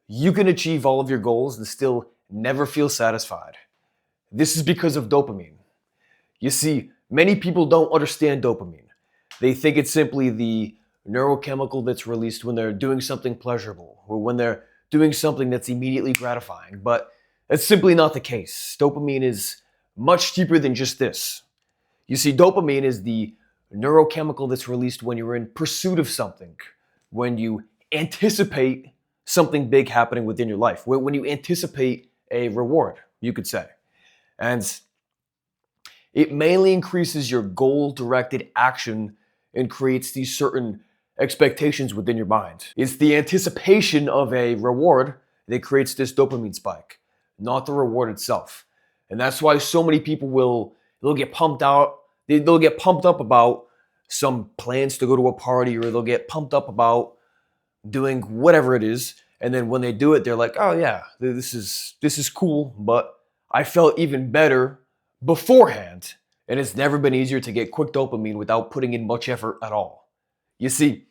you can achieve all of your goals and still never feel satisfied. This is because of dopamine. You see, many people don't understand dopamine. They think it's simply the neurochemical that's released when they're doing something pleasurable or when they're doing something that's immediately gratifying. But that's simply not the case. Dopamine is much deeper than just this. You see, dopamine is the neurochemical that's released when you're in pursuit of something, when you anticipate something big happening within your life, when you anticipate a reward, you could say. And it mainly increases your goal-directed action and creates these certain expectations within your mind. It's the anticipation of a reward that creates this dopamine spike, not the reward itself. And that's why so many people they'll get pumped up about some plans to go to a party, or they'll get pumped up about doing whatever it is. And then when they do it, they're like, oh yeah, this is cool, but I felt even better beforehand. And it's never been easier to get quick dopamine without putting in much effort at all. You see,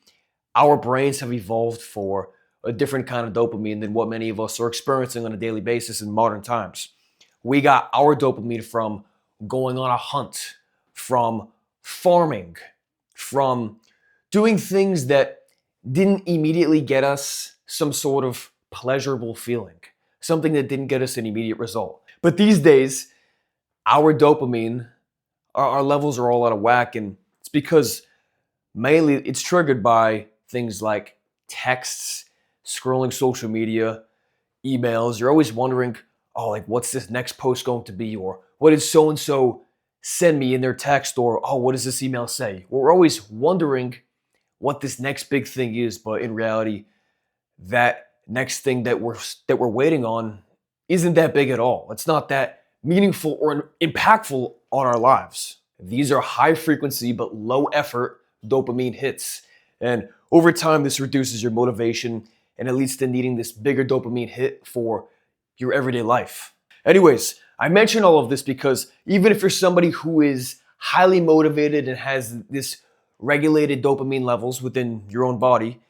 our brains have evolved for a different kind of dopamine than what many of us are experiencing on a daily basis in modern times. We got our dopamine from going on a hunt, from farming, from doing things that didn't immediately get us some sort of pleasurable feeling, something that didn't get us an immediate result. But these days, our dopamine, our levels are all out of whack, and it's because mainly it's triggered by things like texts, scrolling social media, emails. You're always wondering, oh, like what's this next post going to be? Or what did so-and-so send me in their text? Or, oh, what does this email say? We're always wondering what this next big thing is, but in reality, that next thing that we're waiting on isn't that big at all. It's not that meaningful or impactful on our lives. These are high frequency but low effort dopamine hits. And over time, this reduces your motivation and it leads to needing this bigger dopamine hit for your everyday life. Anyways, I mention all of this because even if you're somebody who is highly motivated and has this regulated dopamine levels within your own body,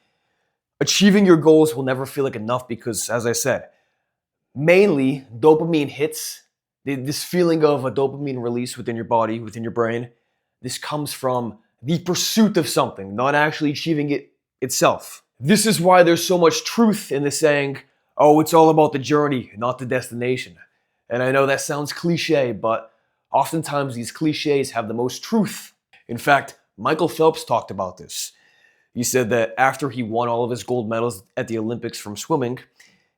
achieving your goals will never feel like enough because, as I said, mainly dopamine hits, this feeling of a dopamine release within your body, within your brain, this comes from the pursuit of something, not actually achieving it itself. This is why there's so much truth in the saying, oh, it's all about the journey, not the destination. And I know that sounds cliche, but oftentimes these cliches have the most truth. In fact, Michael Phelps talked about this. He said that after he won all of his gold medals at the Olympics from swimming,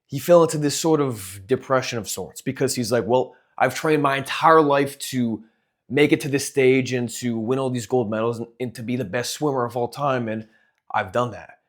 he fell into this sort of depression of sorts because he's like, well, I've trained my entire life to make it to this stage and to win all these gold medals and to be the best swimmer of all time, and I've done that.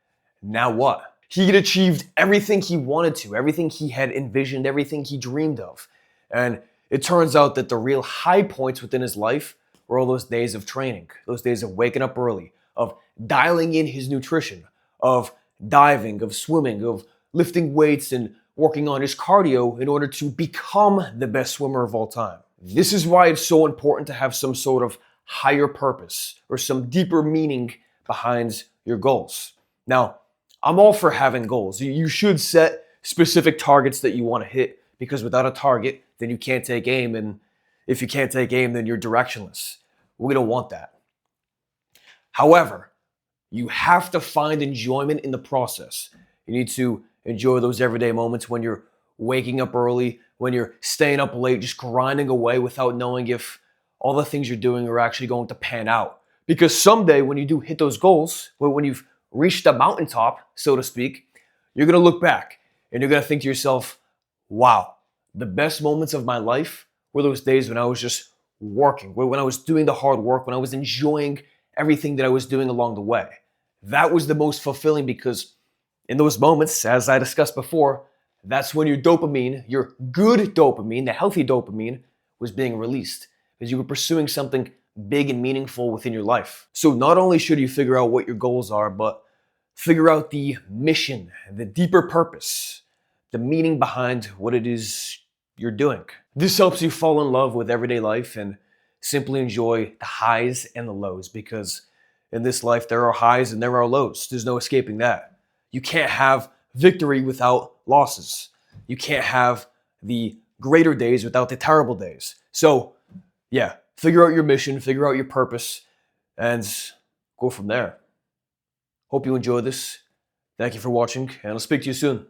Now what? He had achieved everything he wanted to, everything he had envisioned, everything he dreamed of. And it turns out that the real high points within his life were all those days of training, those days of waking up early, of dialing in his nutrition, of diving, of swimming, of lifting weights and working on his cardio in order to become the best swimmer of all time. This is why it's so important to have some sort of higher purpose or some deeper meaning behind your goals. Now, I'm all for having goals. You should set specific targets that you want to hit because without a target, then you can't take aim. And if you can't take aim, then you're directionless. We don't want that. However, you have to find enjoyment in the process. You need to enjoy those everyday moments when you're waking up early, when you're staying up late, just grinding away without knowing if all the things you're doing are actually going to pan out. Because someday when you do hit those goals, when you've reached the mountaintop, so to speak, you're going to look back and you're going to think to yourself, wow, the best moments of my life were those days when I was just working, when I was doing the hard work, when I was enjoying everything that I was doing along the way. That was the most fulfilling because in those moments, as I discussed before, that's when your dopamine, your good dopamine, the healthy dopamine, was being released because you were pursuing something big and meaningful within your life. So not only should you figure out what your goals are, but figure out the mission, the deeper purpose, the meaning behind what it is you're doing. This helps you fall in love with everyday life and simply enjoy the highs and the lows because in this life there are highs and there are lows. There's no escaping that. You can't have victory without losses. You can't have the greater days without the terrible days. So, yeah, figure out your mission, figure out your purpose, and go from there. Hope you enjoyed this. Thank you for watching, and I'll speak to you soon.